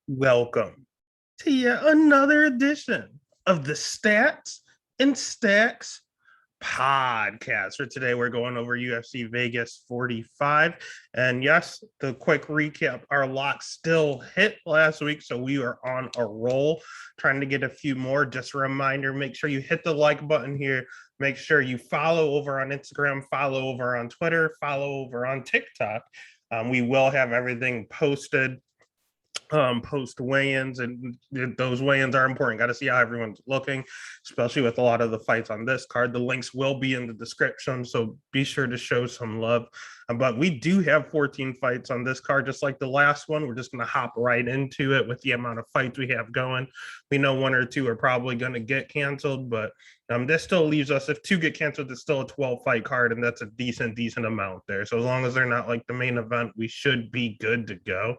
Welcome to yet another edition of the Stats and Stacks podcast. For today, we're going over UFC Vegas 45. And yes, the quick recap, our lock still hit last week, so we are on a roll trying to get a few more. Just a reminder, make sure you hit the like button here. Make sure you follow over on Instagram, follow over on Twitter, follow over on TikTok. We will have everything posted post weigh-ins, and those weigh-ins are important. Got to see how everyone's looking, especially with a lot of the fights on this card. The links will be in the description, so be sure to show some love. But we do have 14 fights on this card, just like the last one. We're just going to hop right into it with the amount of fights we have going. We know one or two are probably going to get canceled, but this still leaves us, if two get canceled, it's still a 12 fight card, and that's a decent amount there. So as long as they're not like the main event, we should be good to go.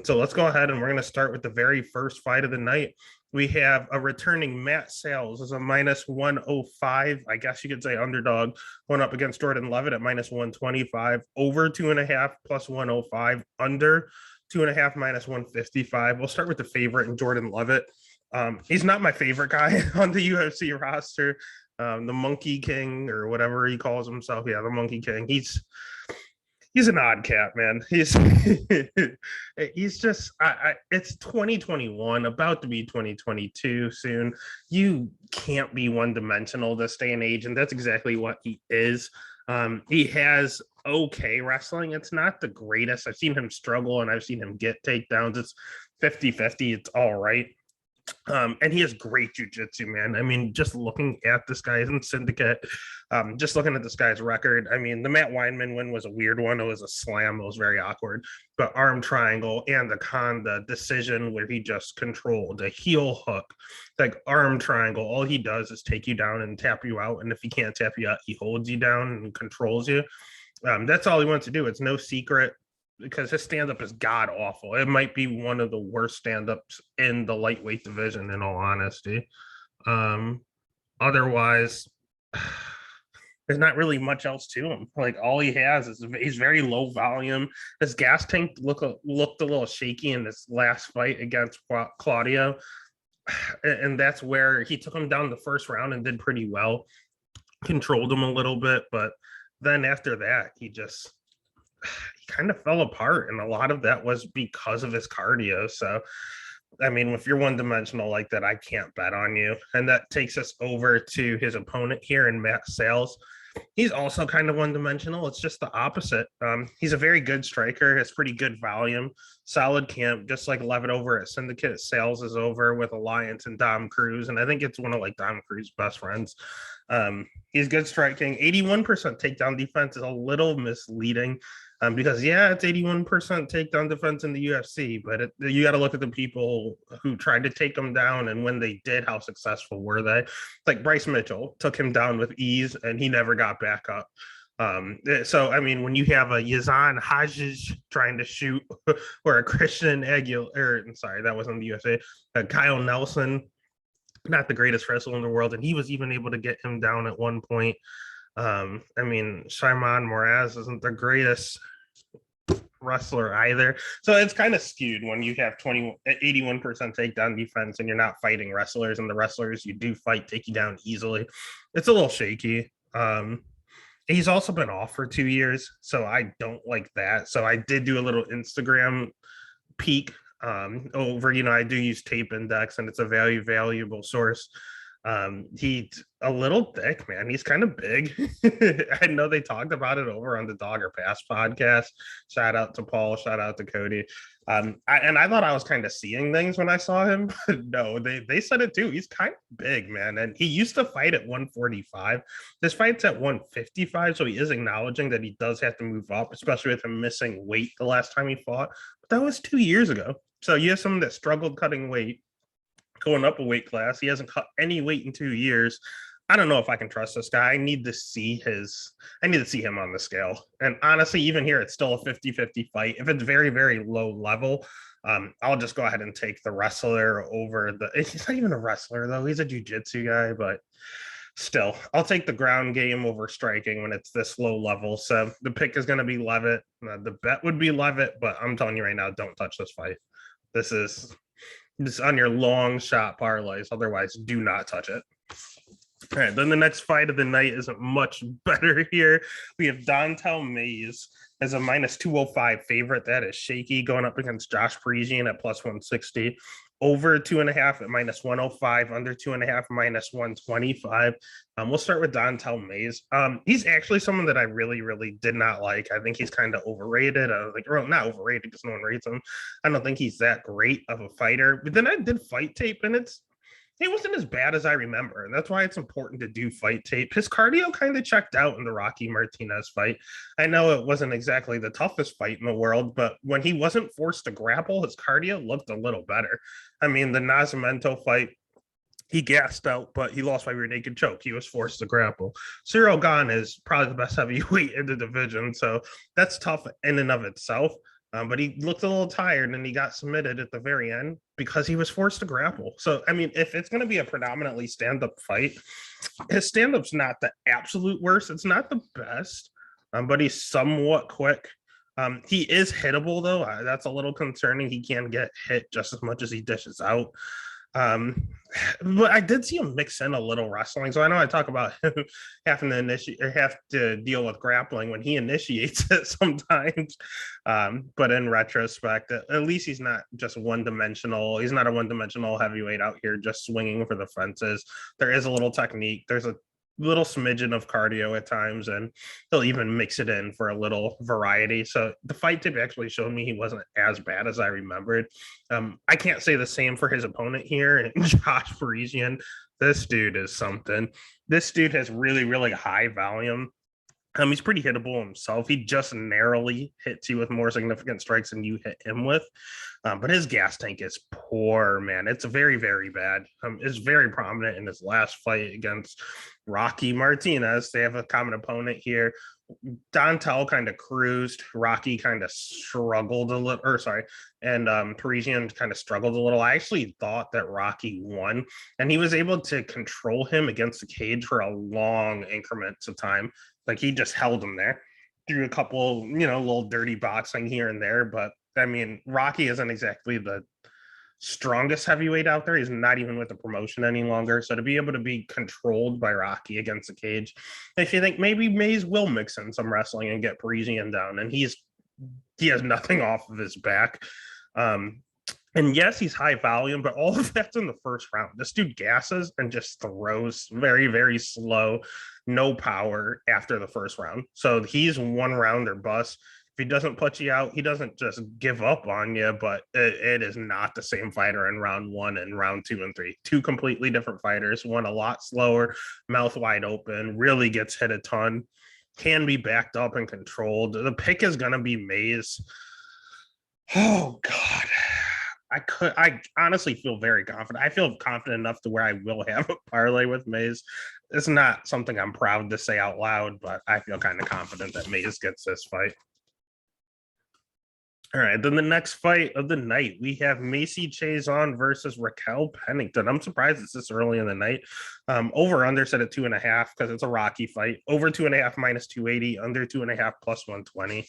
So let's go ahead and we're going to start with the very first fight of the night. We have a returning Matt Sales as a minus 105, I guess you could say underdog, going up against Jordan Levitt at minus 125, over 2.5 plus 105, under 2.5 minus 155. We'll start with the favorite in Jordan Levitt. He's not my favorite guy on the UFC roster. The Monkey King or whatever he calls himself. Yeah, the Monkey King. He's an odd cat, man. He's just it's 2021, about to be 2022 soon. You can't be one dimensional this day and age, and that's exactly what he is. He has okay wrestling. It's not the greatest. I've seen him struggle and I've seen him get takedowns. It's 50-50. It's all right. And he has great jujitsu, man. I mean, just looking at this guy in Syndicate, just looking at this guy's record. I mean, the Matt Weinman win was a weird one. It was a slam. It was very awkward. But arm triangle and the decision where he just controlled a heel hook, like arm triangle. All he does is take you down and tap you out. And if he can't tap you out, he holds you down and controls you. That's all he wants to do. It's no secret, because his stand-up is god awful. It might be one of the worst stand-ups in the lightweight division, in all honesty. Otherwise, there's not really much else to him. Like, all he has is he's very low volume. His gas tank looked a little shaky in this last fight against Claudio, and that's where he took him down the first round and did pretty well, controlled him a little bit, but then after that, he kind of fell apart, and a lot of that was because of his cardio. So I mean, if you're one dimensional like that, I can't bet on you. And that takes us over to his opponent here in Matt Sales. He's also kind of one dimensional. It's just the opposite. He's a very good striker, has pretty good volume, solid camp, just like Levitt over at Syndicate. Sales is over with Alliance and Dom Cruz, and I think it's one of like Dom Cruz's best friends. He's good striking. 81% takedown defense is a little misleading, because yeah, it's 81% takedown defense in the UFC, but you got to look at the people who tried to take him down, and when they did, how successful were they? Like Bryce Mitchell took him down with ease, and he never got back up. So I mean, when you have a Yazan Hajj trying to shoot, or a Christian Aguilar, sorry, that wasn't the USA, Kyle Nelson, not the greatest wrestler in the world, and he was even able to get him down at one point. I mean, Shimon Moraz isn't the greatest wrestler either. So it's kind of skewed when you have 81% takedown defense and you're not fighting wrestlers, and the wrestlers you do fight take you down easily. It's a little shaky. He's also been off for 2 years, so I don't like that. So I did do a little Instagram peek over, I do use Tape Index, and it's a valuable source. He's a little thick, man. He's kind of big. I know they talked about it over on the Dog or Pass podcast. Shout out to Paul, shout out to Cody. I thought I was kind of seeing things when I saw him. No, they said it too. He's kind of big, man. And he used to fight at 145. This fight's at 155, so he is acknowledging that he does have to move up, especially with him missing weight the last time he fought. But that was 2 years ago. So you have someone that struggled cutting weight, going up a weight class. He hasn't cut any weight in 2 years. I don't know if I can trust this guy. I need to see him on the scale. And honestly, even here, it's still a 50-50 fight. If it's very, very low level, I'll just go ahead and take the wrestler over he's not even a wrestler though. He's a jiu-jitsu guy, but still, I'll take the ground game over striking when it's this low level. So the pick is going to be Levitt. The bet would be Levitt, but I'm telling you right now, don't touch this fight. This is just on your long shot parlays. Otherwise, do not touch it. All right, then the next fight of the night isn't much better here. We have Dontel Mays as a minus 205 favorite. That is shaky, going up against Josh Parisian at plus 160. Over 2.5 at minus 105, under 2.5 minus 125. We'll start with Dontel Mays. He's actually someone that I really, really did not like. I think he's kind of overrated. Well, not overrated because no one rates him. I don't think he's that great of a fighter. But then I did fight tape, and it wasn't as bad as I remember. And that's why it's important to do fight tape. His cardio kind of checked out in the Rocky Martinez fight. I know it wasn't exactly the toughest fight in the world, but when he wasn't forced to grapple, his cardio looked a little better. I mean, the Nascimento fight, he gassed out, but he lost by rear naked choke. He was forced to grapple. Cyril Gane is probably the best heavyweight in the division. So that's tough in and of itself. But he looked a little tired and he got submitted at the very end because he was forced to grapple. So, I mean, if it's going to be a predominantly stand-up fight, his stand-up's not the absolute worst. It's not the best, but he's somewhat quick. He is hittable, though. That's a little concerning. He can get hit just as much as he dishes out. But I did see him mix in a little wrestling. So I know I talk about him having to initiate or have to deal with grappling when he initiates it sometimes. But in retrospect, at least he's not just one-dimensional. He's not a one-dimensional heavyweight out here just swinging for the fences. There is a little technique. There's a little smidgen of cardio at times, and he'll even mix it in for a little variety. So the fight tip actually showed me he wasn't as bad as I remembered. I can't say the same for his opponent here, and Josh Parisian. This dude is something. This dude has really, really high volume. He's pretty hittable himself. He just narrowly hits you with more significant strikes than you hit him with. But his gas tank is poor, man. It's very, very bad. It's very prominent in his last fight against Rocky Martinez. They have a common opponent here. Dontel kind of cruised. Rocky kind of struggled a little, and Parisian kind of struggled a little. I actually thought that Rocky won, and he was able to control him against the cage for a long increments of time. Like he just held him there through a couple, little dirty boxing here and there. But I mean, Rocky isn't exactly the strongest heavyweight out there. He's not even with the promotion any longer. So to be able to be controlled by Rocky against the cage, if you think maybe Mays will mix in some wrestling and get Parisian down, and he has nothing off of his back. And yes, he's high volume, but all of that's in the first round. This dude gasses and just throws very, very slow, no power after the first round. So he's one round or bust. If he doesn't put you out, he doesn't just give up on you, but it is not the same fighter in round 1 and round 2 and 3. Two completely different fighters. One a lot slower, mouth wide open, really gets hit a ton, can be backed up and controlled. The pick is going to be Mays. Oh, God. I honestly feel very confident. I feel confident enough to where I will have a parlay with Mays. It's not something I'm proud to say out loud, but I feel kind of confident that Mays gets this fight. All right, then the next fight of the night, we have Macy Chezon versus Raquel Pennington. I'm surprised it's this early in the night. Over under set at 2.5 because it's a Rocky fight. Over 2.5 minus 280, under 2.5 plus 120.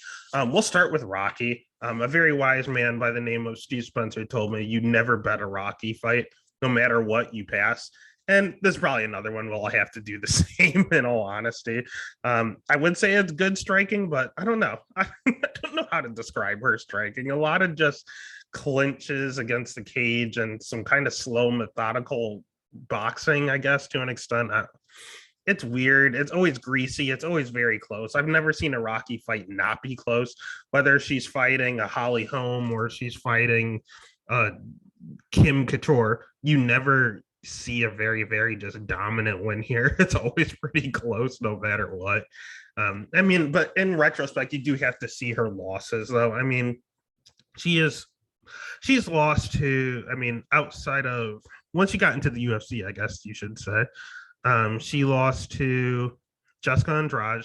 We'll start with Rocky. A very wise man by the name of Steve Spencer told me you never bet a Rocky fight, no matter what you pass. And there's probably another one where I'll have to do the same, in all honesty. I would say it's good striking, but I don't know. I don't know how to describe her striking. A lot of just clinches against the cage and some kind of slow, methodical boxing, I guess, to an extent. It's weird. It's always greasy. It's always very close. I've never seen a Rocky fight not be close, whether she's fighting a Holly Holm or she's fighting Kim Couture. You never see a very, very just dominant win here. It's always pretty close no matter what. I mean, but in retrospect, you do have to see her losses, though. I mean, she's lost to, I mean, outside of once she got into the UFC, I guess you should say, she lost to Jessica Andrade,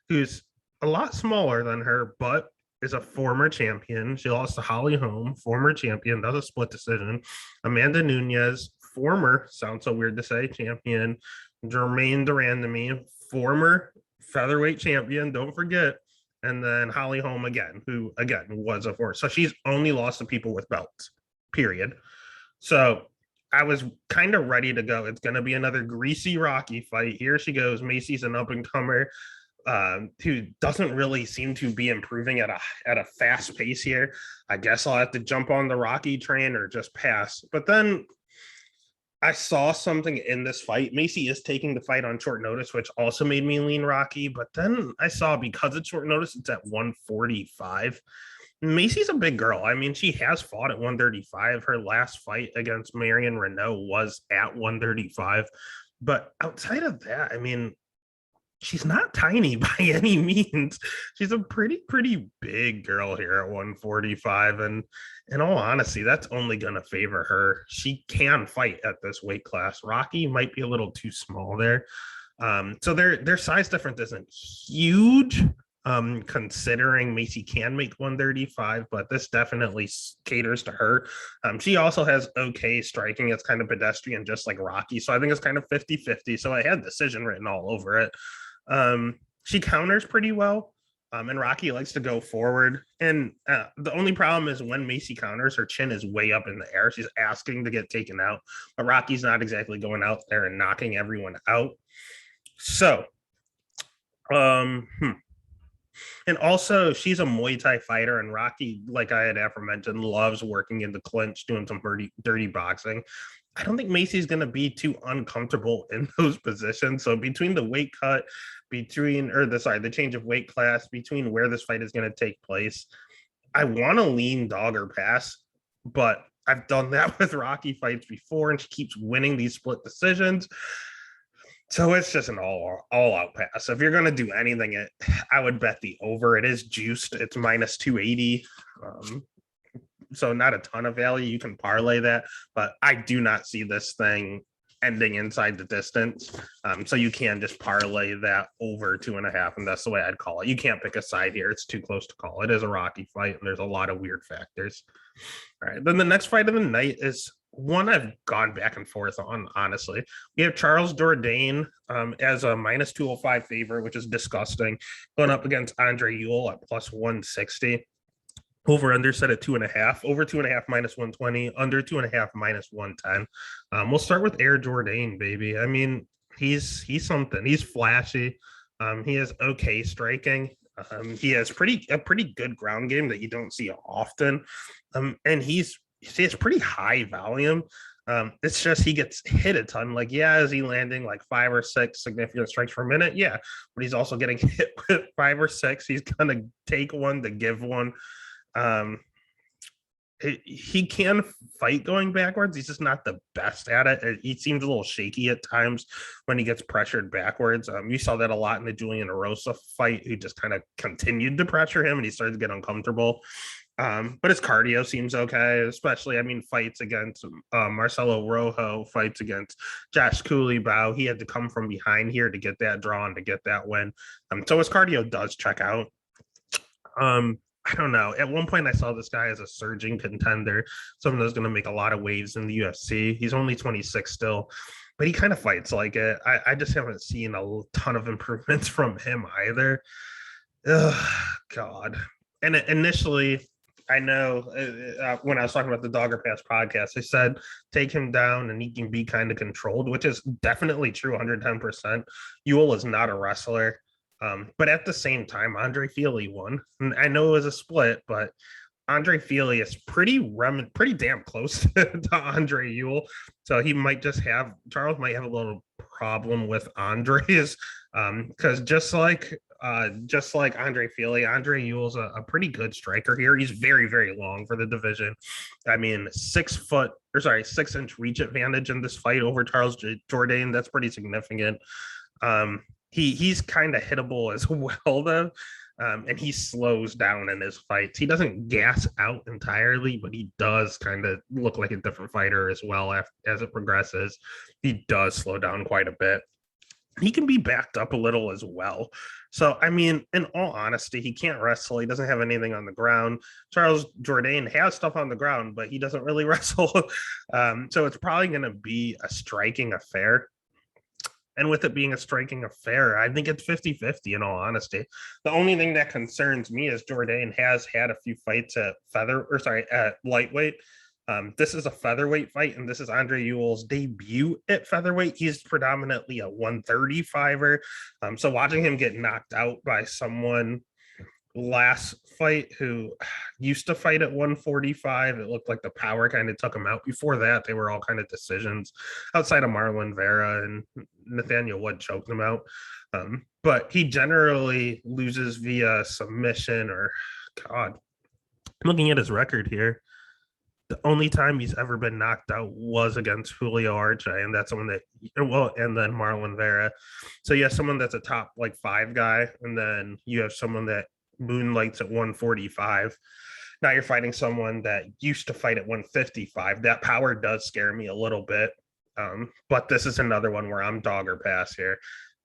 who's a lot smaller than her, but is a former champion. She lost to Holly Holm, former champion. That was a split decision. Amanda Nunes, former, sounds so weird to say, champion. Jermaine Durandamy, former featherweight champion, don't forget. And then Holly Holm again, who again was a former. So she's only lost to people with belts. period. So I was kind of ready to go. It's going to be another greasy Rocky fight. Here she goes. Macy's an up and comer who doesn't really seem to be improving at a fast pace here. I guess I'll have to jump on the Rocky train or just pass. But then I saw something in this fight. Macy is taking the fight on short notice, which also made me lean Rocky. But then I saw, because it's short notice, it's at 145. Macy's a big girl. I mean, she has fought at 135. Her last fight against Marion Renault was at 135. But outside of that, I mean, she's not tiny by any means. She's a pretty big girl here at 145. And in all honesty, that's only going to favor her. She can fight at this weight class. Rocky might be a little too small there. So their size difference isn't huge, considering Macy can make 135, but this definitely caters to her. She also has okay striking. It's kind of pedestrian, just like Rocky. So I think it's kind of 50-50. So I had decision written all over it. She counters pretty well. And Rocky likes to go forward. And the only problem is when Macy counters, her chin is way up in the air. She's asking to get taken out, but Rocky's not exactly going out there and knocking everyone out. So, and also she's a Muay Thai fighter, and Rocky, like I had aforementioned, loves working in the clinch, doing some dirty boxing. I don't think Macy's going to be too uncomfortable in those positions. So between the weight cut, the change of weight class, between where this fight is going to take place, I want to lean dog or pass, but I've done that with Rocky fights before, and she keeps winning these split decisions. So it's just an all-out pass. If you're going to do anything, I would bet the over. It is juiced. It's minus 280. So not a ton of value. You can parlay that, but I do not see this thing ending inside the distance. So you can just parlay that over 2.5, and that's the way I'd call it. You can't pick a side here. It's too close to call. It is a Rocky fight, and there's a lot of weird factors. All right. Then the next fight of the night is one I've gone back and forth on, honestly. We have Charles Durden as a minus 205 favorite, which is disgusting, going up against Andre Ewell at plus 160. Over under set at 2.5, over 2.5 minus 120, under 2.5 minus 110. We'll start with Air Jordan, baby. I mean, he's something. He's flashy. He has okay striking. He has a pretty good ground game that you don't see often. And he has pretty high volume. It's just he gets hit a ton. Like, yeah, is he landing like 5 or 6 significant strikes per minute? Yeah, but he's also getting hit with 5 or 6. He's gonna take one to give one. He can fight going backwards. He's just not the best at it. He seems a little shaky at times when he gets pressured backwards. You saw that a lot in the Julian Erosa fight. He just kind of continued to pressure him, and he started to get uncomfortable. But his cardio seems okay, especially, I mean, fights against Marcelo Rojo, fights against Josh Cooleybow. He had to come from behind here to get that draw and to get that win. So his cardio does check out. I don't know. At one point, I saw this guy as a surging contender, someone that's going to make a lot of waves in the UFC. He's only 26 still, but he kind of fights like it. I just haven't seen a ton of improvements from him either. Ugh, God. And initially, I know when I was talking about the Dog or Pass podcast, I said take him down and he can be kind of controlled, which is definitely true, 110%. Ewell is not a wrestler. But at the same time, Andre Fili won. And I know it was a split, but Andre Fili is pretty damn close to Andre Ewell. So he might Charles might have a little problem with Andre's, because just like Andre Fili, Andre Ewell's a pretty good striker here. He's very, very long for the division. I mean, 6-inch reach advantage in this fight over Charles Jourdain. That's pretty significant. He's kind of hittable as well, though, and he slows down in his fights. He doesn't gas out entirely, but he does kind of look like a different fighter as well as it progresses. He does slow down quite a bit. He can be backed up a little as well. So, I mean, in all honesty, he can't wrestle. He doesn't have anything on the ground. Charles Jourdain has stuff on the ground, but he doesn't really wrestle. So it's probably going to be a striking affair. And with it being a striking affair, I think it's 50-50 in all honesty. The only thing that concerns me is Jourdain has had a few fights at lightweight. This is a featherweight fight, and this is Andre Ewell's debut at featherweight. He's predominantly a 135er. So watching him get knocked out by someone last fight who used to fight at 145, it looked like the power kind of took him out. Before that, they were all kind of decisions outside of Marlon Vera, and Nathaniel Wood choked him out. But he generally loses via submission or, God, looking at his record here, the only time he's ever been knocked out was against Julio Arce, and that's someone that, well, and then Marlon Vera. So you have someone that's a top like 5 guy, and then you have someone that moonlights at 145. Now you're fighting someone that used to fight at 155. That power does scare me a little bit. But this is another one where I'm dog or pass here.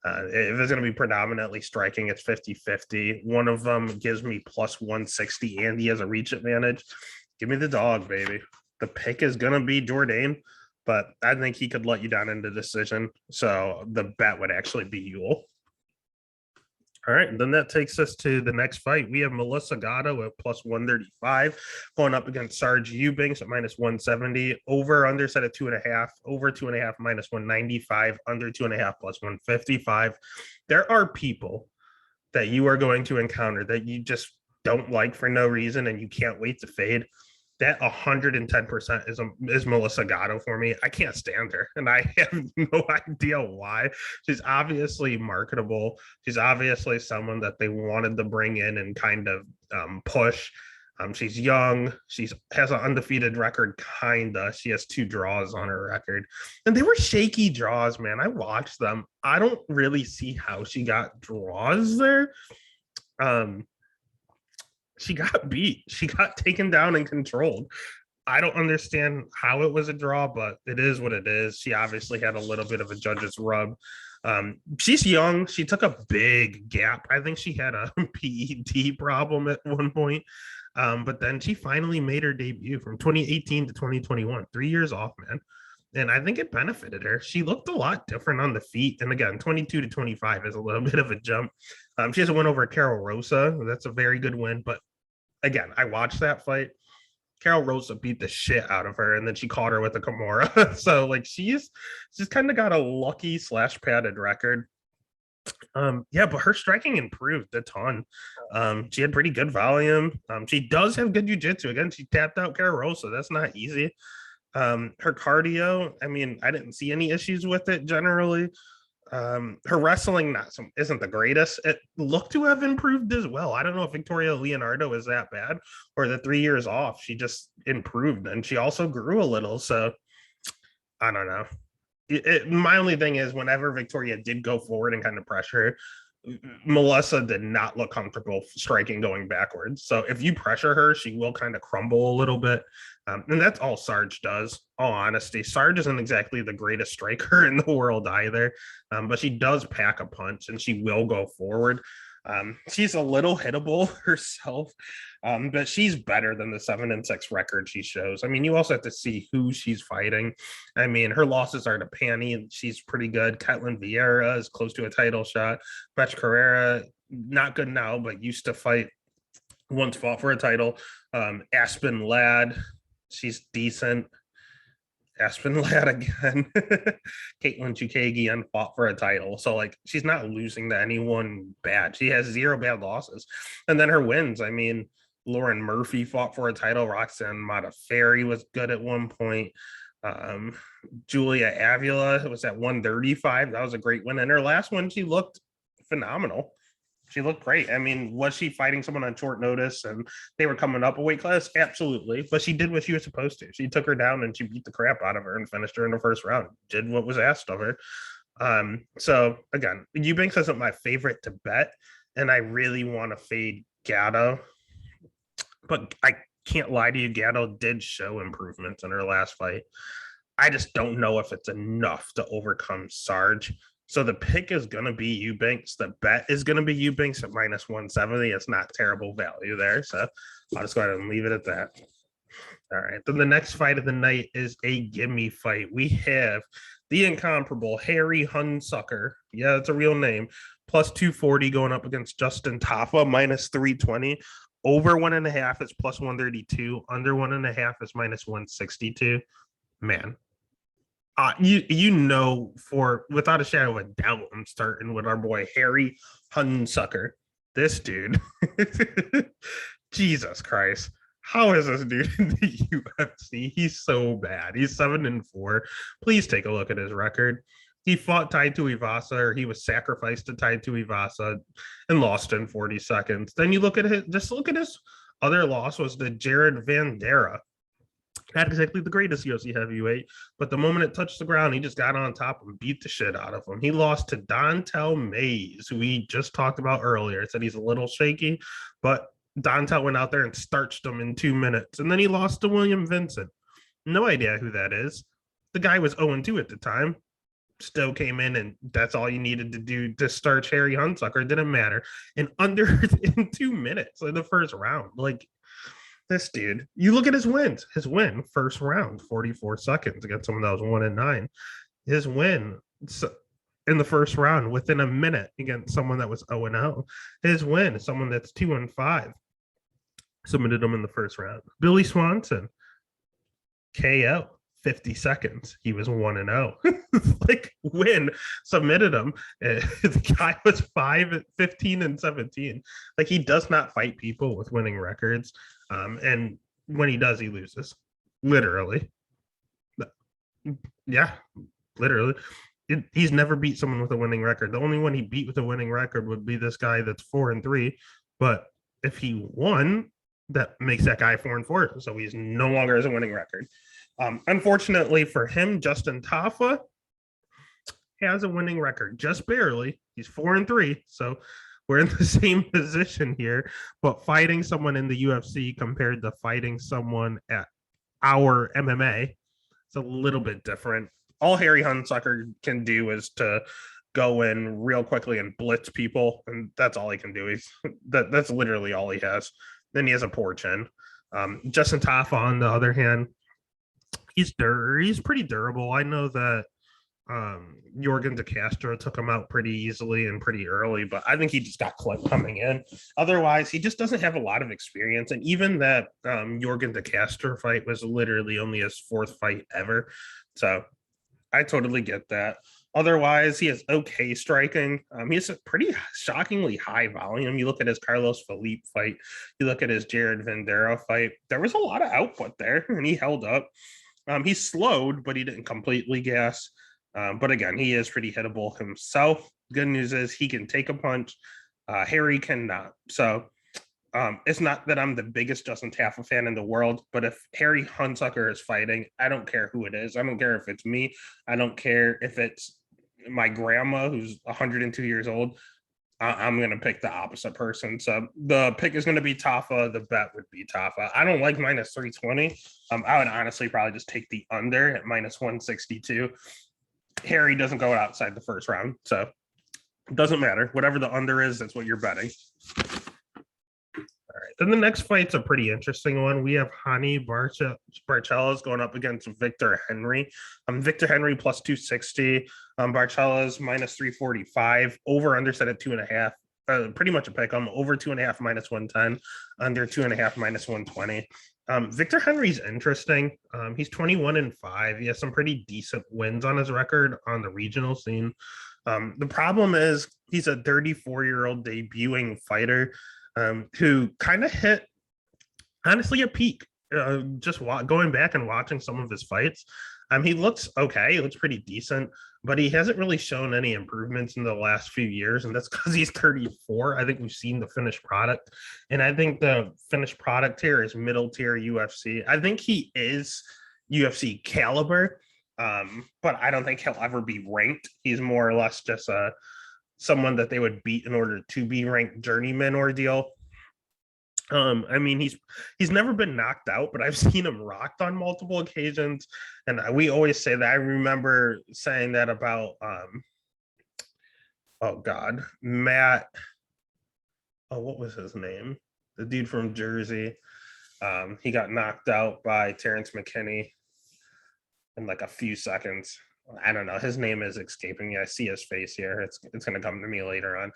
If it's going to be predominantly striking, it's 50-50. One of them gives me plus 160 and he has a reach advantage. Give me the dog, baby. The pick is going to be Durden, but I think he could let you down in the decision. So the bet would actually be Ewell. All right, then that takes us to the next fight. We have Melissa Gatto at plus 135 going up against Sarge Eubanks at minus 170. Over under set at 2.5. Over 2.5 minus 195. Under 2.5 plus 155. There are people that you are going to encounter that you just don't like for no reason and you can't wait to fade. That 110% is Melissa Gatto for me. I can't stand her, and I have no idea why. She's obviously marketable. She's obviously someone that they wanted to bring in and kind of push. She's young. She has an undefeated record, kinda. She has 2 draws on her record, and they were shaky draws, man. I watched them. I don't really see how she got draws there. She got beat. She got taken down and controlled. I don't understand how it was a draw, but it is what it is. She obviously had a little bit of a judge's rub. She's young. She took a big gap. I think she had a PED problem at one point. But then she finally made her debut from 2018 to 2021. 3 years off, man. And I think it benefited her. She looked a lot different on the feet. And again, 22 to 25 is a little bit of a jump. She has a win over Carol Rosa. That's a very good win. But again, I watched that fight. Carol Rosa beat the shit out of her, and then she caught her with a Kimura. So like she's kind of got a lucky / padded record. Yeah, but her striking improved a ton. She had pretty good volume. She does have good jiu-jitsu. Again, she tapped out Carol Rosa. That's not easy. Her cardio, I mean, I didn't see any issues with it generally. Her wrestling isn't the greatest. It looked to have improved as well. I don't know if Victoria Leonardo is that bad or the 3 years off. She just improved, and she also grew a little. So I don't know. My only thing is whenever Victoria did go forward and kind of pressure, Melissa did not look comfortable striking going backwards. So if you pressure her, she will kind of crumble a little bit. And that's all Sarge does, all honesty. Sarge isn't exactly the greatest striker in the world either, but she does pack a punch and she will go forward. She's a little hittable herself, but she's better than the 7-6 record she shows. I mean, you also have to see who she's fighting. I mean, her losses are to Pani. She's pretty good. Ketlin Vieira is close to a title shot. Beth Carrera, not good now, but used to fight, once fought for a title. Aspen Ladd, she's decent. Aspen Ladd again. Caitlin Chukagian fought for a title. So, like, she's not losing to anyone bad. She has 0 bad losses. And then her wins, I mean, Lauren Murphy fought for a title. Roxanne Modafferi was good at one point. Julia Avila was at 135. That was a great win. And her last one, she looked phenomenal. She looked great. I mean, was she fighting someone on short notice and they were coming up a weight class? Absolutely. But she did what she was supposed to. She took her down and she beat the crap out of her and finished her in the first round. Did what was asked of her. So again, Eubanks isn't my favorite to bet, and I really want to fade Gatto. But I can't lie to you, Gatto did show improvements in her last fight. I just don't know if it's enough to overcome Sarge. So the pick is going to be Eubanks. The bet is going to be Eubanks at minus 170. It's not terrible value there. So I'll just go ahead and leave it at that. All right. Then the next fight of the night is a gimme fight. We have the incomparable Harry Hunsucker. Yeah, that's a real name. Plus 240 going up against Justin Tafa, minus 320. Over 1.5 is plus 132. Under 1.5 is minus 162. Man, for without a shadow of a doubt, I'm starting with our boy Harry Hunsucker. This dude, Jesus Christ, how is this dude in the UFC? He's so bad. He's 7-4. Please take a look at his record. He fought Tai Tuivasa, or he was sacrificed to Tai Tuivasa and lost in 40 seconds. Then you look at his other loss was to Jared Vanderaa. Not exactly the greatest UFC heavyweight, but the moment it touched the ground, he just got on top and beat the shit out of him. He lost to Dontel Mays, who we just talked about earlier. It said he's a little shaky, but Dontel went out there and starched him in 2 minutes. And then he lost to William Vincent. No idea who that is. The guy was 0-2 at the time. Still came in, and that's all you needed to do to starch Harry Hunsucker. It didn't matter. And in 2 minutes in the first round, like, this dude, you look at his wins. His win, first round, 44 seconds against someone that was 1-9. His win in the first round within a minute against someone that was 0-0. His win, someone that's 2-5, submitted him in the first round. Billy Swanson, KO, 50 seconds. He was 1-0. Like, win, submitted him. The guy was 15-17. Like, he does not fight people with winning records. And when he does, he loses. Literally. Yeah, literally. He's never beat someone with a winning record. The only one he beat with a winning record would be this guy that's 4-3. But if he won, that makes that guy 4-4. So he's no longer has a winning record. Unfortunately for him, Justin Tafa has a winning record, just barely. He's 4-3. So we're in the same position here, but fighting someone in the UFC compared to fighting someone at our MMA, it's a little bit different. All Harry Hunsucker can do is to go in real quickly and blitz people, and that's all he can do. That's literally all he has. Then he has a poor chin. Justin Tafa, on the other hand, he's pretty durable. I know that Yorgan De Castro took him out pretty easily and pretty early, but I think he just got clipped coming in. Otherwise, he just doesn't have a lot of experience. And even that Yorgan De Castro fight was literally only his 4th fight ever. So I totally get that. Otherwise, he has okay striking. He has a pretty shockingly high volume. You look at his Carlos Felipe fight, you look at his Jared Vanderaa fight, there was a lot of output there, and he held up. He slowed, but he didn't completely gas. But again, he is pretty hittable himself. Good news is he can take a punch. Harry cannot. So it's not that I'm the biggest Justin Tafa fan in the world, but if Harry Hunsucker is fighting, I don't care who it is. I don't care if it's me. I don't care if it's my grandma who's 102 years old. I'm going to pick the opposite person. So the pick is going to be Tafa. The bet would be Tafa. I don't like minus 320. I would honestly probably just take the under at minus 162. Harry doesn't go outside the first round. So it doesn't matter. Whatever the under is, that's what you're betting. All right. Then the next fight's a pretty interesting one. We have Hani Barcelos going up against Victor Henry. Victor Henry plus 260. Barcelos minus 345. Over under set at 2.5. Pretty much a pick. Over 2.5 minus 110. Under 2.5 minus 120. Victor Henry's interesting. He's 21-5. He has some pretty decent wins on his record on the regional scene. The problem is he's a 34-year-old debuting fighter who kind of hit, honestly, a peak. Just going back and watching some of his fights, he looks okay. He looks pretty decent, but he hasn't really shown any improvements in the last few years, and that's because he's 34. I think we've seen the finished product, and I think the finished product here is middle tier UFC. I think he is UFC caliber, but I don't think he'll ever be ranked. He's more or less just someone that they would beat in order to be ranked journeyman ordeal. I mean, he's never been knocked out, but I've seen him rocked on multiple occasions, and we always say that. I remember saying that about Matt. Oh, what was his name? The dude from Jersey. He got knocked out by Terrence McKinney in like a few seconds. I don't know. His name is escaping me. I see his face here. It's going to come to me later on.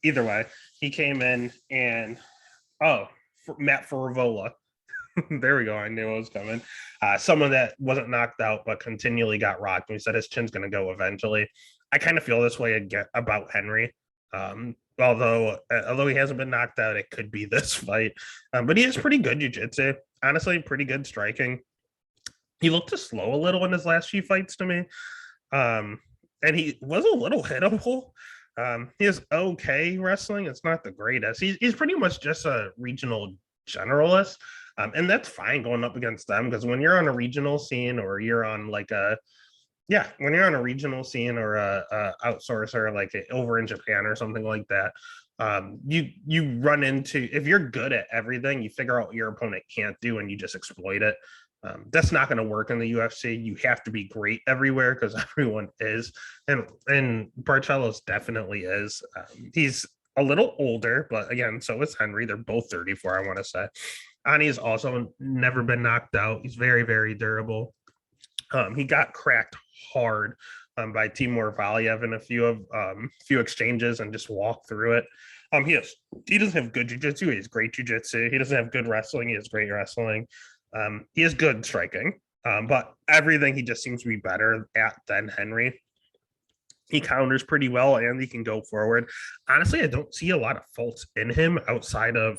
Either way, he came in and Oh, Matt Farivola. There we go. I knew it was coming. Someone that wasn't knocked out but continually got rocked. We said his chin's going to go eventually. I kind of feel this way again about Henry. Although he hasn't been knocked out, it could be this fight. But he has pretty good jiu-jitsu. Honestly, pretty good striking. He looked slow a little in his last few fights to me. And he was a little hittable. He has okay wrestling. It's not the greatest. He's pretty much just a regional generalist. And that's fine going up against them, because when you're on a regional scene or you're on like when you're on a regional scene or a outsourcer like over in Japan or something like that, you run into, if you're good at everything, you figure out what your opponent can't do and you just exploit it. That's not going to work in the UFC. You have to be great everywhere because everyone is, and Barcelos definitely is. He's a little older, but again, so is Henry. They're both 34, I want to say. Ani's also never been knocked out. He's very, very durable. He got cracked hard by Timur Valiev in a few exchanges and just walked through it. He doesn't have good jiu-jitsu. He has great jiu-jitsu. He doesn't have good wrestling. He has great wrestling. He has good striking, but everything he just seems to be better at than Henry. He counters pretty well and he can go forward. Honestly, I don't see a lot of faults in him outside of,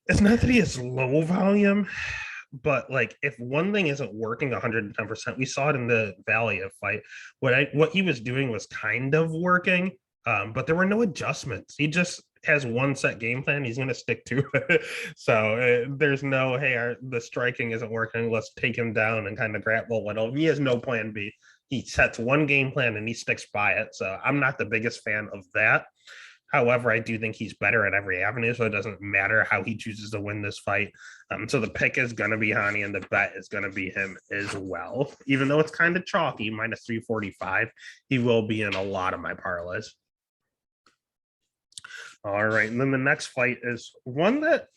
it's not that he has low volume, but like if one thing isn't working 110%, we saw it in the Valiev fight. What he was doing was kind of working, but there were no adjustments. He just has one set game plan. He's going to stick to it. So there's no, hey, the striking isn't working. Let's take him down and kind of grapple a little. He has no plan B. He sets one game plan and he sticks by it. So I'm not the biggest fan of that. However, I do think he's better at every avenue, so it doesn't matter how he chooses to win this fight. So the pick is going to be Hani, and the bet is going to be him as well. Even though it's kind of chalky, minus 345, he will be in a lot of my parlays. All right, and then the next fight is one that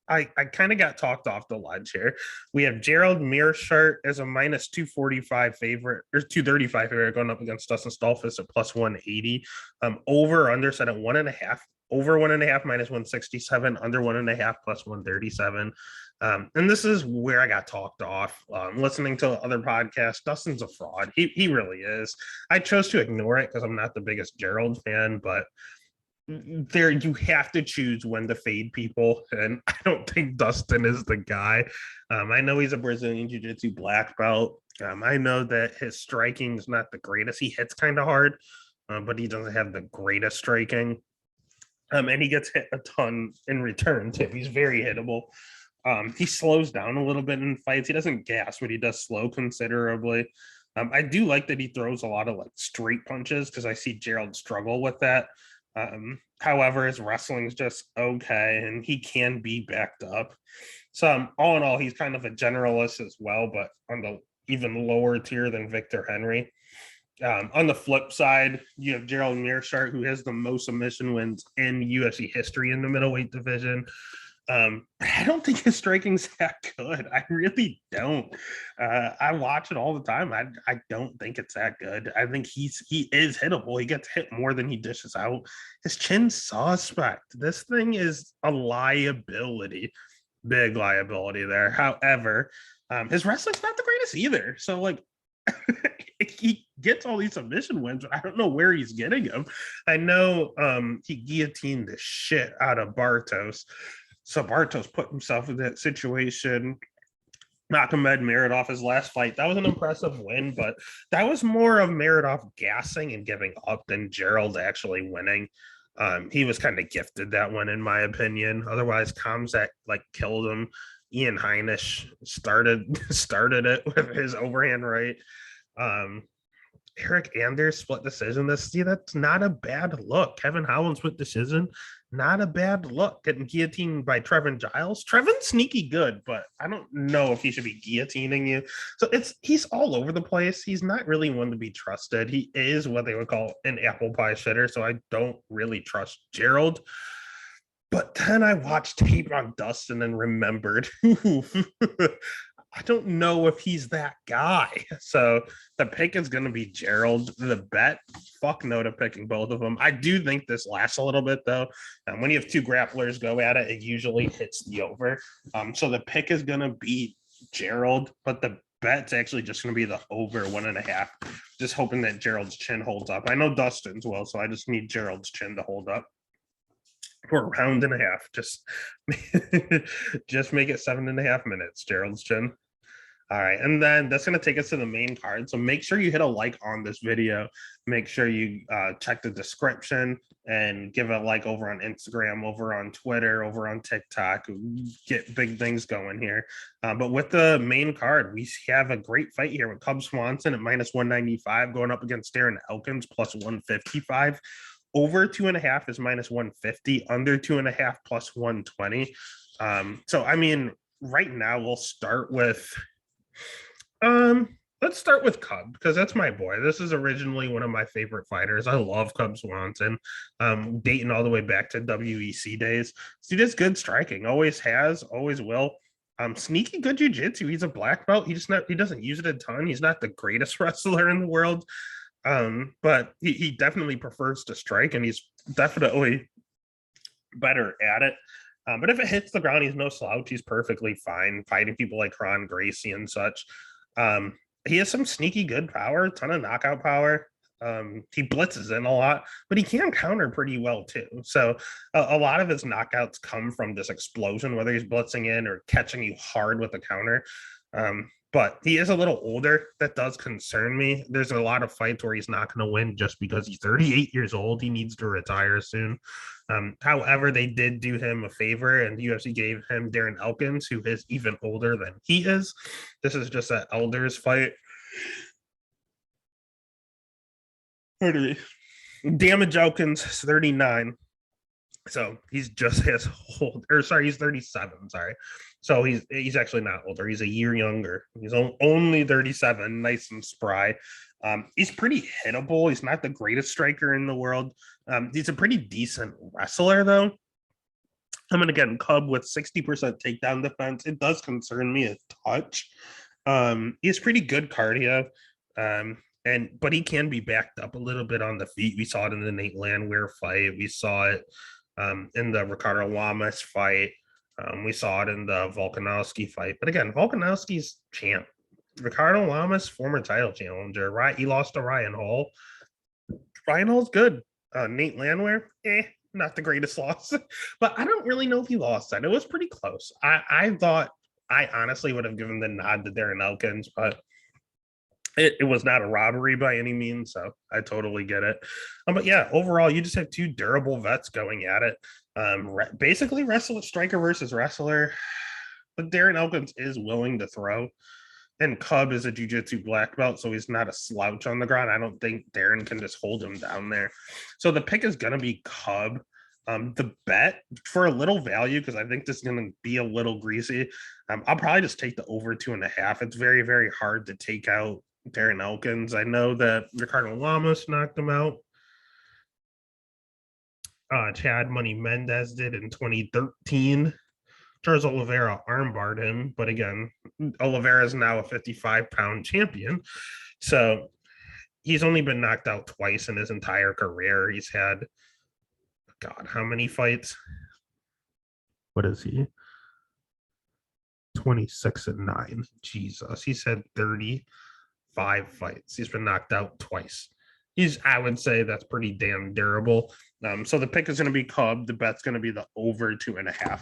I kind of got talked off the ledge here. We have Gerald Meershart as a minus 245 favorite, or 235 favorite, going up against Dustin Stolfus at plus 180. Over under set at 1.5. Over 1.5 minus 167. Under 1.5 plus 137. And this is where I got talked off. Listening to other podcasts, Dustin's a fraud. He really is. I chose to ignore it because I'm not the biggest Gerald fan, but there you have to choose when to fade people, and I don't think Dustin is the guy. I know he's a Brazilian jiu-jitsu black belt. I know that his striking is not the greatest. He hits kind of hard, but he doesn't have the greatest striking. And he gets hit a ton in return too. He's very hittable. He slows down a little bit in fights. He doesn't gas, but he does slow considerably. I do like that he throws a lot of like straight punches, because I see Gerald struggle with that. However, his wrestling is just okay, and he can be backed up. So all in all, he's kind of a generalist as well, but on the even lower tier than Victor Henry. On the flip side, you have Gerald Meershart, who has the most submission wins in UFC history in the middleweight division. I don't think his striking's that good. I really don't. I watch it all the time. I don't think it's that good. I think he is hittable. He gets hit more than he dishes out. His chin's suspect. This thing is a liability. Big liability there. However, his wrestling's not the greatest either. So like he gets all these submission wins, but I don't know where he's getting them. I know he guillotined the shit out of Bartos. So Bartos put himself in that situation. Magomed Meredov, his last fight, that was an impressive win, but that was more of Meredov gassing and giving up than Gerald actually winning. He was kind of gifted that one, in my opinion. Otherwise, Kamzat like killed him. Ian Heinisch started it with his overhand right. Eric Anders split decision. That's not a bad look. Kevin Howland split decision. Not a bad look. Getting guillotined by Trevin Giles. Trevin's sneaky good, but I don't know if he should be guillotining you. So he's all over the place. He's not really one to be trusted. He is what they would call an apple pie shitter, so I don't really trust Gerald. But then I watched tape on Dustin and remembered I don't know if he's that guy. So the pick is going to be Gerald. The bet, fuck no to picking both of them. I do think this lasts a little bit though. When you have two grapplers go at it, it usually hits the over. So the pick is going to be Gerald, but the bet's actually just going to be the over 1.5. Just hoping that Gerald's chin holds up. I know Dustin's will, so I just need Gerald's chin to hold up for a round and a half. Just just make it 7.5 minutes, Gerald's chin. All right, and then that's going to take us to the main card. So make sure you hit a like on this video. Make sure you check the description and give a like over on Instagram, over on Twitter, over on TikTok. Get big things going here. But with the main card, we have a great fight here with Cub Swanson at -195 going up against Darren Elkins +155. Over 2.5 is -150. Under 2.5 +120. So I mean, right now we'll start with. Let's start with Cub because that's my boy. This is originally one of my favorite fighters. I love Cub Swanson. Dating all the way back to WEC days. So he does good striking, always has, always will. Sneaky good jiu-jitsu. He's a black belt. He doesn't use it a ton. He's not the greatest wrestler in the world. But he definitely prefers to strike, and he's definitely better at it. But if it hits the ground, he's no slouch. He's perfectly fine fighting people like Ron Gracie and such. He has some sneaky good power, a ton of knockout power. He blitzes in a lot, but he can counter pretty well too. So a lot of his knockouts come from this explosion, whether he's blitzing in or catching you hard with a counter. But he is a little older. That does concern me. There's a lot of fights where he's not going to win just because he's 38 years old. He needs to retire soon. However, they did do him a favor, and UFC gave him Darren Elkins, who is even older than he is. This is just an elders fight. Damage Elkins is 39. So he's just as old, or sorry, he's 37. Sorry. So he's actually not older. He's a year younger. He's only 37, nice and spry. He's pretty hittable. He's not the greatest striker in the world. He's a pretty decent wrestler, though. I'm going to get Cub with 60% takedown defense. It does concern me a touch. He has pretty good cardio, but he can be backed up a little bit on the feet. We saw it in the Nate Landwehr fight. We saw it in the Ricardo Lamas fight. We saw it in the Volkanovski fight. But again, Volkanovski's champ. Ricardo Lamas, former title challenger. Right, he lost to Ryan Hall. Ryan Hall's good. Nate Landwehr, not the greatest loss. But I don't really know if he lost that. It was pretty close. I thought I honestly would have given the nod to Darren Elkins, but it was not a robbery by any means, so I totally get it. But yeah, overall, you just have two durable vets going at it. Basically, wrestler, striker versus wrestler. But Darren Elkins is willing to throw. And Cub is a jiu-jitsu black belt, so he's not a slouch on the ground. I don't think Darren can just hold him down there. So the pick is going to be Cub. The bet for a little value, because I think this is going to be a little greasy, I'll probably just take the over 2.5. It's very, very hard to take out Darren Elkins. I know that Ricardo Lamas knocked him out. Chad Money Mendez did in 2013. Charles Oliveira armbarred him, but again, Oliveira is now a 55-pound champion. So he's only been knocked out twice in his entire career. He's had, God, how many fights? What is he? 26-9. Jesus, he's had 35 fights. He's been knocked out twice. I would say that's pretty damn durable. So the pick is going to be Cub. The bet's going to be the over 2.5.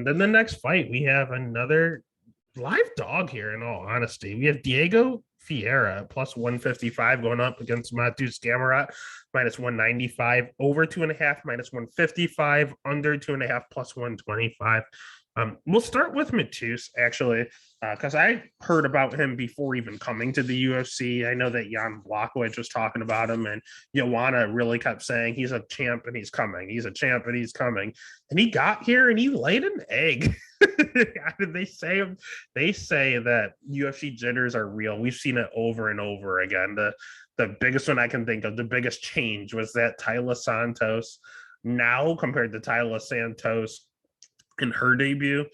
Then the next fight, we have another live dog here, in all honesty. We have Diego Fiera +155 going up against Matus Gamarot -195, over 2.5 -155, under 2.5 +125. We'll start with Matus, actually, because I heard about him before even coming to the UFC. I know that Jan Blachowicz was talking about him, and Joanna really kept saying he's a champ and he's coming. He's a champ and he's coming. And he got here and he laid an egg. They say that UFC jitters are real. We've seen it over and over again. The biggest one I can think of, the biggest change was that Taila Santos now compared to Taila Santos in her debut.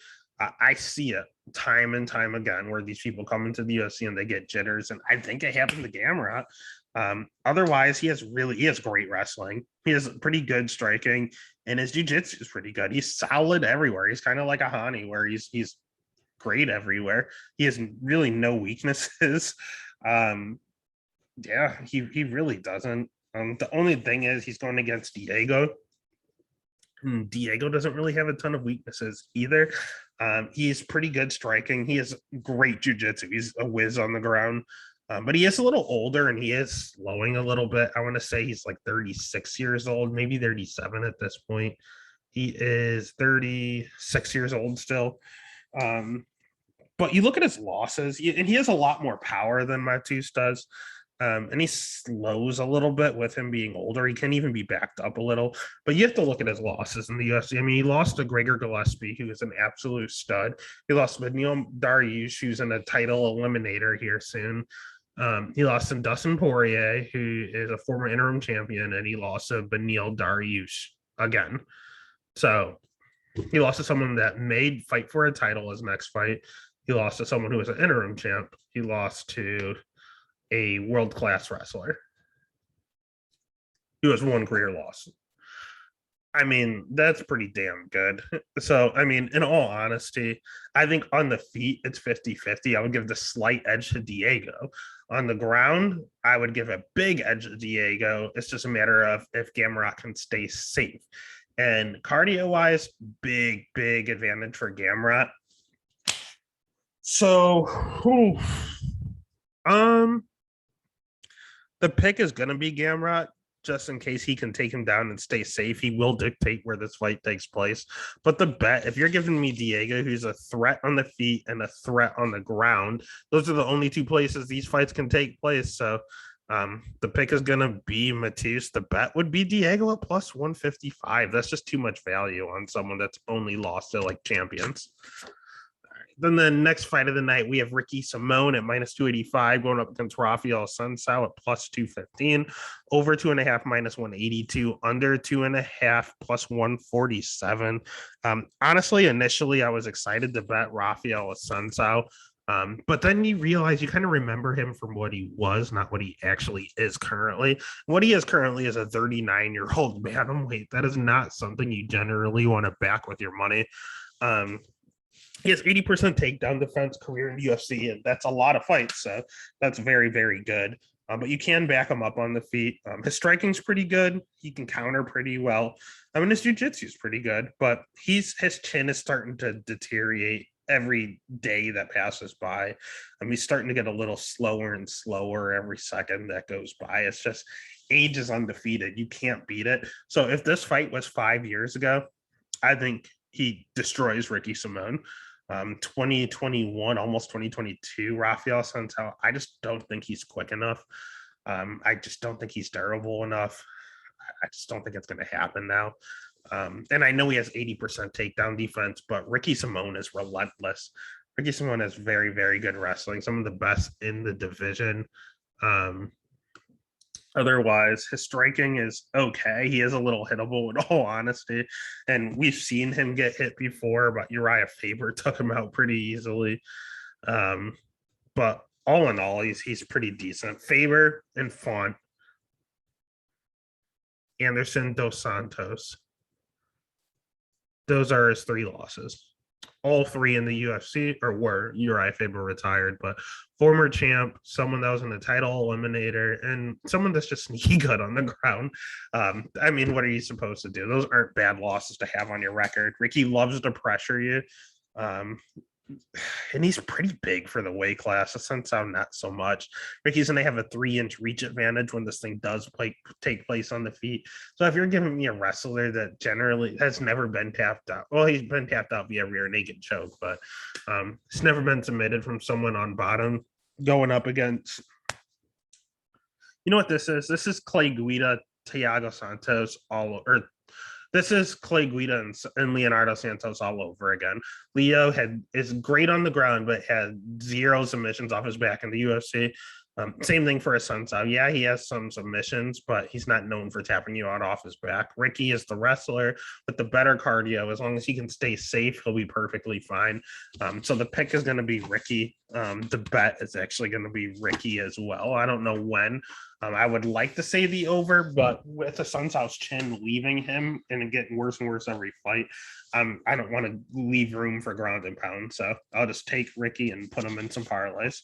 I see it time and time again where these people come into the UFC and they get jitters, and I think it happened to Gamrot. Otherwise, he has great wrestling. He has pretty good striking, and his jiu-jitsu is pretty good. He's solid everywhere. He's kind of like a Hani, where he's great everywhere. He has really no weaknesses. Yeah, he really doesn't. The only thing is he's going against Diego. Diego doesn't really have a ton of weaknesses either. He's pretty good striking. He has great jiu-jitsu. He's a whiz on the ground. But he is a little older and he is slowing a little bit. I want to say he's like 36 years old, maybe 37 at this point. He is 36 years old still. But you look at his losses, and he has a lot more power than Matus does. And he slows a little bit with him being older. He can even be backed up a little. But you have to look at his losses in the UFC. I mean, he lost to Gregor Gillespie, who is an absolute stud. He lost to Beneil Dariush, who's in a title eliminator here soon. He lost to Dustin Poirier, who is a former interim champion, and he lost to Beneil Dariush again. So he lost to someone that may fight for a title his next fight. He lost to someone who was an interim champ. He lost to a world-class wrestler who has one career loss. I mean, that's pretty damn good. So, I mean, in all honesty, I think on the feet, it's 50-50. I would give the slight edge to Diego. On the ground, I would give a big edge to Diego. It's just a matter of if Gamrot can stay safe. And cardio-wise, big advantage for Gamrot. So, the pick is going to be Gamrot, just in case he can take him down and stay safe. He will dictate where this fight takes place. But the bet, if you're giving me Diego, who's a threat on the feet and a threat on the ground, those are the only two places these fights can take place. So the pick is going to be Matus. The bet would be Diego at plus 155. That's just too much value on someone that's only lost to like champions. Then the next fight of the night, we have Ricky Simone at minus 285 going up against Rafael Sunsao at plus 215, over 2.5 minus 182, under 2.5 plus 147. Honestly, initially, I was excited to bet Rafael Sunsao. But then you realize you kind of remember him from what he was, not what he actually is currently. What he is currently is a 39-year-old bantamweight. That is not something you generally want to back with your money. He has 80% takedown defense career in the UFC, and that's a lot of fights. So that's very good. But you can back him up on the feet. His striking's pretty good. He can counter pretty well. I mean, his jiu-jitsu is pretty good, but his chin is starting to deteriorate every day that passes by. He's starting to get a little slower and slower every second that goes by. It's just age is undefeated. You can't beat it. So if this fight was 5 years ago, I think he destroys Ricky Simone. 2021, almost 2022, Rafael Sunsao, I just don't think he's quick enough. I just don't think he's durable enough. I just don't think it's going to happen now. And I know he has 80% takedown defense, but Ricky Simone is relentless. Ricky Simone has very good wrestling, some of the best in the division. Otherwise, his striking is okay. He is a little hittable in all honesty. And we've seen him get hit before, but Uriah Faber took him out pretty easily. But all in all, he's pretty decent. Faber and Font. Anderson Dos Santos. Those are his 3 losses. All 3 in the UFC, or were. Uriah Faber retired, but former champ, someone that was in the title eliminator, and someone that's just sneaky good on the ground. I mean, what are you supposed to do? Those aren't bad losses to have on your record. Ricky loves to pressure you. And he's pretty big for the weight class. Sunsao, not so much. Ricky's going to have a 3-inch reach advantage when this thing does take place on the feet. So if you're giving me a wrestler that generally has never been tapped out, well, he's been tapped out via rear naked choke, but it's never been submitted from someone on bottom going up against. You know what this is? This is Clay Guida, Thiago Santos, this is Clay Guida and Leonardo Santos all over again. Leo is great on the ground, but had 0 submissions off his back in the UFC. Same thing for a Sunsao. Yeah, he has some submissions, but he's not known for tapping you out off his back. Ricky is the wrestler with the better cardio. As long as he can stay safe, he'll be perfectly fine. So the pick is going to be Ricky. The bet is actually going to be Ricky as well. I don't know when. I would like to say the over, but with the Sunsao's chin leaving him and getting worse and worse every fight, I don't want to leave room for ground and pound. So I'll just take Ricky and put him in some parlays.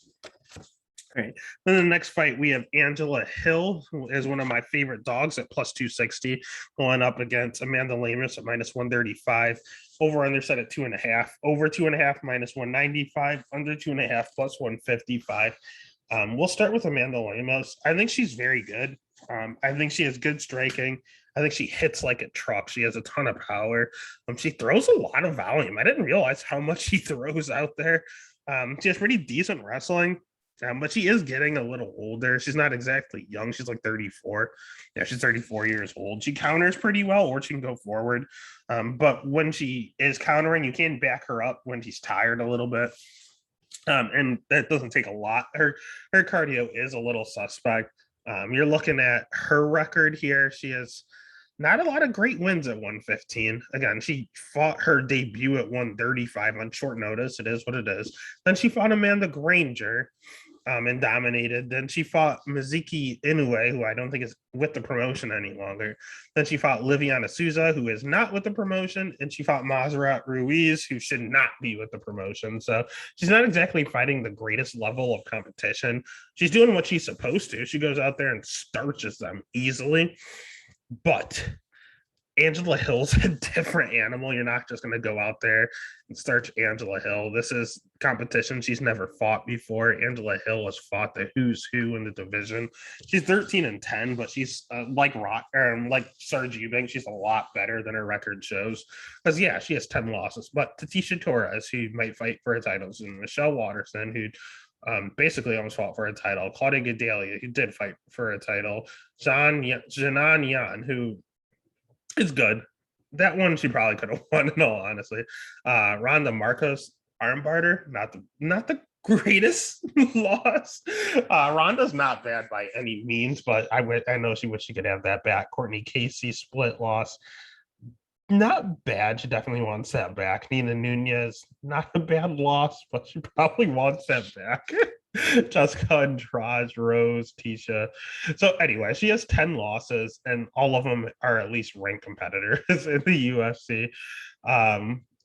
All right. Then the next fight, we have Angela Hill, who is one of my favorite dogs at plus 260, going up against Amanda Lemos at minus 135. Over under set at 2.5. Over 2.5 minus 195. Under 2.5 plus 155. We'll start with Amanda Lemos. I think she's very good. I think she has good striking. I think she hits like a truck. She has a ton of power. She throws a lot of volume. I didn't realize how much she throws out there. She has pretty decent wrestling. But she is getting a little older. She's not exactly young. She's like 34. Yeah, she's 34 years old. She counters pretty well, or she can go forward. But when she is countering, you can back her up when she's tired a little bit. And that doesn't take a lot. Her cardio is a little suspect. You're looking at her record here. She has not a lot of great wins at 115. Again, she fought her debut at 135 on short notice. It is what it is. Then she fought Amanda Granger and dominated. Then she fought Mizuki Inoue, who I don't think is with the promotion any longer. Then she fought Liviana Souza, who is not with the promotion. And she fought Mazerat Ruiz, who should not be with the promotion. So she's not exactly fighting the greatest level of competition. She's doing what she's supposed to. She goes out there and starches them easily. But Angela Hill's a different animal. You're not just going to go out there and starch Angela Hill. This is competition she's never fought before. Angela Hill has fought the who's who in the division. She's 13-10, but she's like Serge Eubank, she's a lot better than her record shows. Because yeah, she has 10 losses. But Tatisha Torres, who might fight for her titles, and Michelle Watterson, who basically almost fought for a title. Claudia Gadelia, who did fight for a title. Janan Yan, who is good. That one she probably could have won, in all honesty. Ronda Marcos armbarter, not the greatest loss. Ronda's not bad by any means, but I know she wished she could have that back. Courtney Casey split loss. Not bad. She definitely wants that back. Nina Nunez, not a bad loss, but she probably wants that back. Jessica Andrade, Rose, Tisha. So anyway, she has 10 losses, and all of them are at least ranked competitors in the UFC.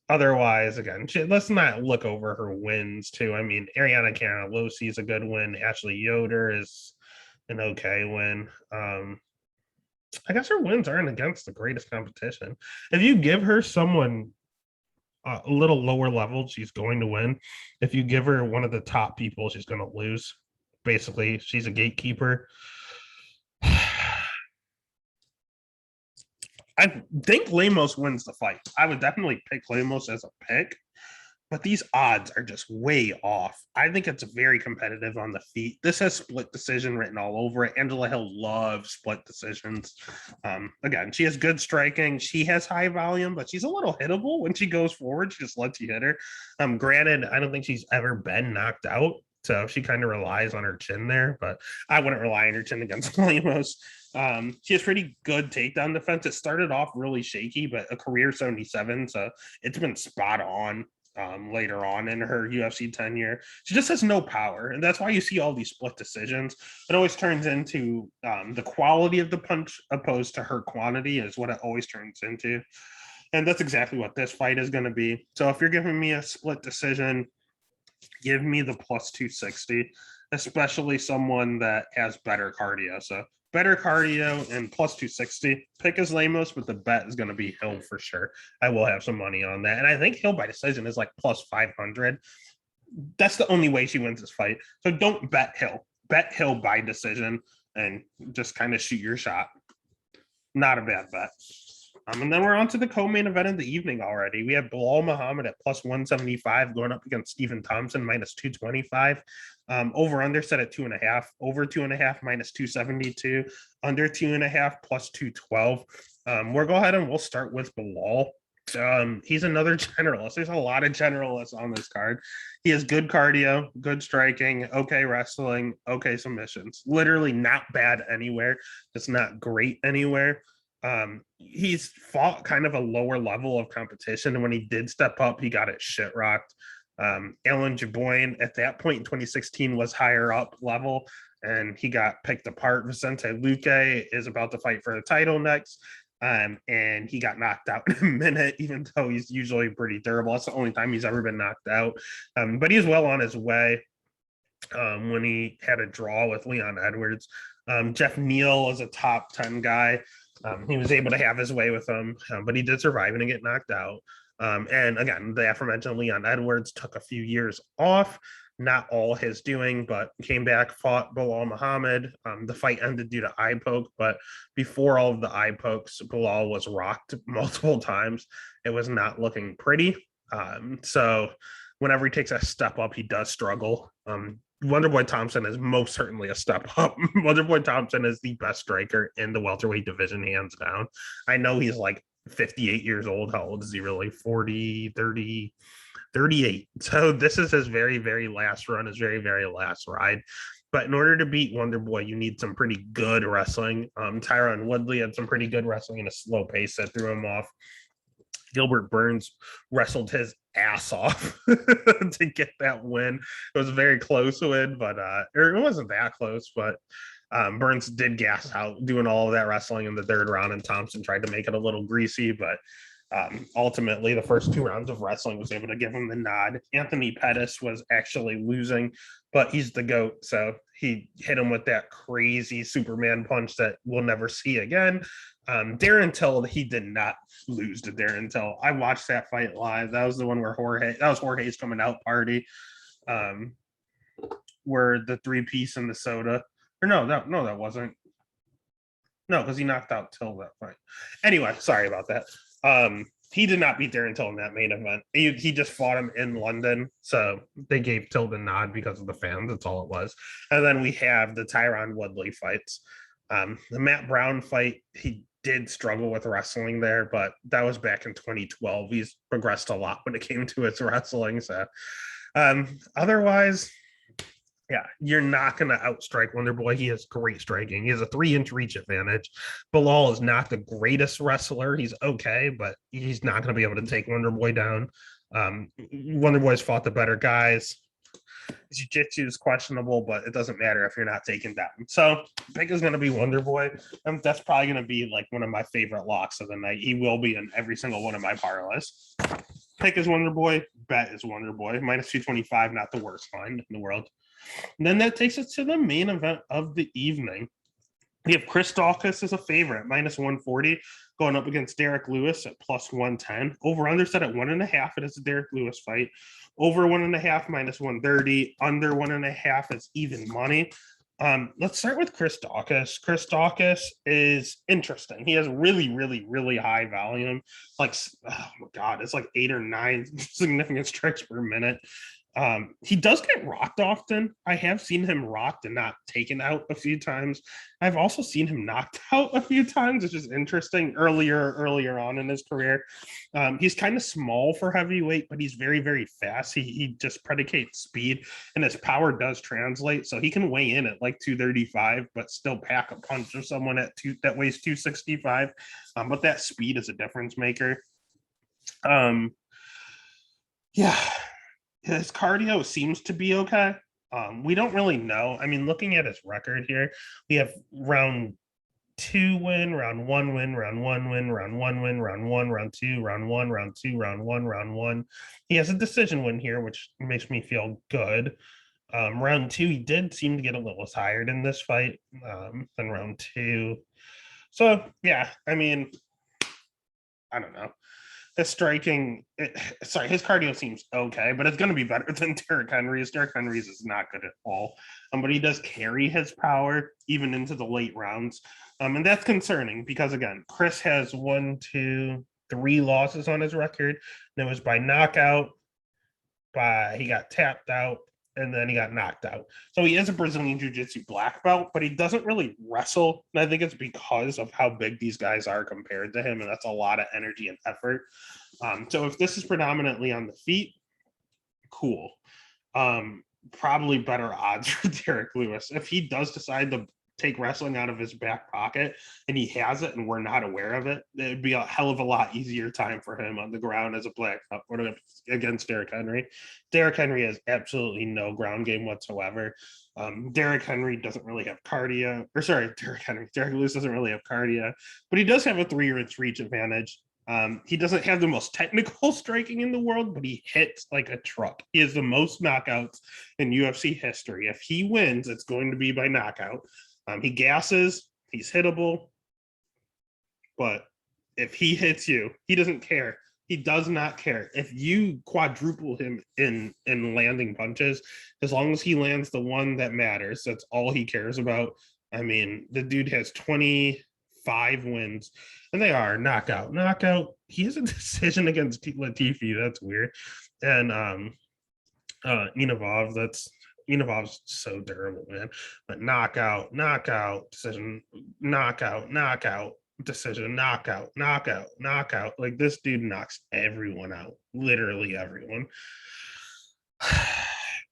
Otherwise, again, let's not look over her wins too. I mean, Ariana Canalosi is a good win. Ashley Yoder is an okay win. I guess her wins aren't against the greatest competition. If you give her someone a little lower level, she's going to win. If you give her one of the top people, she's going to lose. Basically, she's a gatekeeper. I think Lemos wins the fight. I would definitely pick Lemos as a pick, but these odds are just way off. I think it's very competitive on the feet. This has split decision written all over it. Angela Hill loves split decisions. Again, she has good striking. She has high volume, but she's a little hittable when she goes forward. She just lets you hit her. Granted, I don't think she's ever been knocked out, so she kind of relies on her chin there, but I wouldn't rely on her chin against Lemos. She has pretty good takedown defense. It started off really shaky, but a career 77, so it's been spot on. Later on in her UFC tenure. She just has no power. And that's why you see all these split decisions. It always turns into the quality of the punch opposed to her quantity is what it always turns into. And that's exactly what this fight is going to be. So if you're giving me a split decision, give me the plus 260, especially someone that has better cardio. So better cardio and plus 260. Pick as Lemos, but the bet is going to be Hill for sure. I will have some money on that. And I think Hill by decision is like plus 500. That's the only way she wins this fight. So don't bet Hill. Bet Hill by decision and just kind of shoot your shot. Not a bad bet. And then we're on to the co-main event of the evening already. We have Bilal Muhammad at plus 175 going up against Stephen Thompson minus 225. Over under set at 2.5. Over 2.5 minus 272. Under 2.5 plus 212. We'll go ahead and we'll start with Bilal. He's another generalist. There's a lot of generalists on this card. He has good cardio, good striking, okay wrestling, okay submissions. Literally not bad anywhere. Just not great anywhere. He's fought kind of a lower level of competition, and when he did step up, he got it shit rocked. Alan Jaboyne at that point in 2016 was higher up level, and he got picked apart. Vicente Luque is about to fight for the title next. And he got knocked out in a minute, even though he's usually pretty durable. That's the only time he's ever been knocked out. But he's well on his way when he had a draw with Leon Edwards. Jeff Neal is a top 10 guy. He was able to have his way with him, but he did survive and get knocked out. And again, the aforementioned Leon Edwards took a few years off. Not all his doing, but came back, fought Bilal Muhammad. The fight ended due to eye poke, but before all of the eye pokes, Bilal was rocked multiple times. It was not looking pretty. So whenever he takes a step up, he does struggle. Wonderboy Thompson is most certainly a step up. Wonderboy Thompson is the best striker in the welterweight division, hands down. I know he's like 58 years old. How old is he really? 40, 30, 38. So this is his very, very last run, his very, very last ride. But in order to beat Wonderboy, you need some pretty good wrestling. Tyron Woodley had some pretty good wrestling in a slow pace that threw him off. Gilbert Burns wrestled his ass off to get that win. It was a very close win, but or it wasn't that close, but Burns did gas out doing all of that wrestling in the third round, and Thompson tried to make it a little greasy, but ultimately, the first 2 rounds of wrestling was able to give him the nod. Anthony Pettis was actually losing, but he's the GOAT. So he hit him with that crazy Superman punch that we'll never see again. Darren Till, he did not lose to Darren Till. I watched that fight live. That was the one where Jorge's coming out party, where the 3-piece and the soda. Or no, that wasn't. No, because he knocked out Till that fight. Anyway, sorry about that. He did not beat Darren Till in that main event. He just fought him in London, so they gave Till the nod because of the fans. That's all it was. And then we have the Tyron Woodley fights. The Matt Brown fight, he did struggle with wrestling there, but that was back in 2012. He's progressed a lot when it came to his wrestling. So otherwise, yeah, you're not going to outstrike Wonderboy. He has great striking. He has a 3-inch reach advantage. Bilal is not the greatest wrestler. He's okay, but he's not going to be able to take Wonderboy down. Wonderboy's fought the better guys. Jiu-jitsu is questionable, but it doesn't matter if you're not taken down. So pick is going to be Wonderboy. That's probably going to be like one of my favorite locks of the night. He will be in every single one of my parlays. Pick is Wonderboy. Bet is Wonderboy. Minus 225, not the worst line in the world. And then that takes us to the main event of the evening. We have Chris Dawkis as a favorite, minus 140, going up against Derek Lewis at plus 110. Over under set at 1.5. It is a Derek Lewis fight. Over 1.5, minus 130. Under 1.5 is even money. Let's start with Chris Dawkis. Chris Dawkis is interesting. He has really, really, really high volume. Like, oh my God, it's like 8 or 9 significant strikes per minute. He does get rocked often. I have seen him rocked and not taken out a few times. I've also seen him knocked out a few times, which is interesting earlier on in his career. He's kind of small for heavyweight, but he's very, very fast. He just predicates speed, and his power does translate. So he can weigh in at like 235, but still pack a punch of someone that weighs 265. But that speed is a difference maker. Yeah. His cardio seems to be okay. We don't really know. I mean, looking at his record here, we have round 2 win, round 1 win, round 1 win, round 1 win, round 1, round 2, round 1, round 2, round 1, round 1. He has a decision win here, which makes me feel good. Round 2, he did seem to get a little tired in this fight than round 2. So, yeah, I mean, I don't know. His striking, his cardio seems okay, but it's going to be better than Derrick Henry's. Derrick Henry's is not good at all, but he does carry his power even into the late rounds, and that's concerning because, again, Chris has 1, 2, 3 losses on his record, and it was by knockout, he got tapped out, and then he got knocked out. So he is a Brazilian Jiu-Jitsu black belt, but he doesn't really wrestle. And I think it's because of how big these guys are compared to him, and that's a lot of energy and effort. So if this is predominantly on the feet, cool. Probably better odds for Derek Lewis. If he does decide to take wrestling out of his back pocket and he has it and we're not aware of it, it'd be a hell of a lot easier time for him on the ground as a black belt against Derrick Henry. Derrick Henry has absolutely no ground game whatsoever. Derrick Henry doesn't really have cardio, or sorry, Derek Lewis doesn't really have cardio, but he does have a 3-inch reach advantage. He doesn't have the most technical striking in the world, but he hits like a truck. He has the most knockouts in UFC history. If he wins, it's going to be by knockout. He gasses, he's hittable, but if he hits you, he doesn't care. He does not care. If you quadruple him in landing punches, as long as he lands the one that matters, that's all he cares about. I mean, the dude has 25 wins, and they are knockout. He has a decision against Latifi. That's weird. And Univov's so durable, man. But knockout, decision, knockout, decision, knockout. Like, this dude knocks everyone out, literally everyone.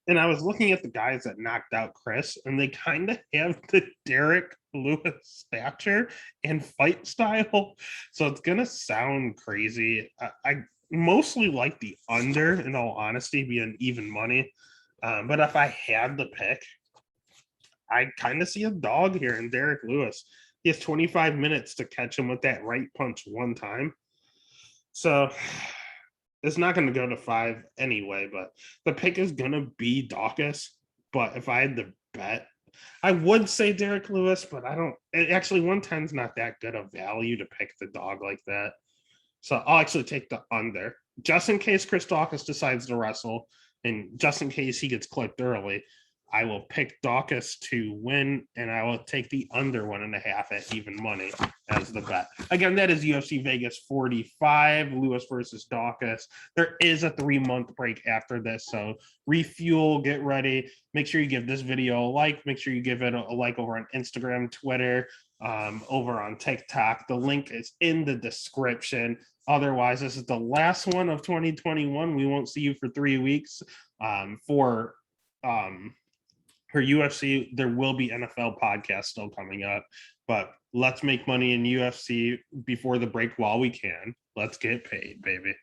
And I was looking at the guys that knocked out Chris, and they kind of have the Derek Lewis stature and fight style. So it's going to sound crazy. I mostly like the under, in all honesty, being even money. But if I had to pick, I kind of see a dog here in Derek Lewis. He has 25 minutes to catch him with that right punch one time. So it's not going to go to 5 anyway, but the pick is going to be Dawkis. But if I had to bet, I would say Derek Lewis, but I don't. Actually, 110 is not that good of value to pick the dog like that. So I'll actually take the under, just in case Chris Dawkis decides to wrestle. And just in case he gets clipped early, I will pick Dawkis to win, and I will take the under 1.5 at even money as the bet. Again, that is UFC Vegas 45, Lewis versus Dawkis. There is a 3-month break after this, so refuel, get ready. Make sure you give this video a like. Make sure you give it a like over on Instagram, Twitter, over on TikTok. The link is in the description. Otherwise, this is the last one of 2021. We won't see you for 3 weeks. For UFC, there will be NFL podcasts still coming up, but let's make money in UFC before the break while we can. Let's get paid, baby.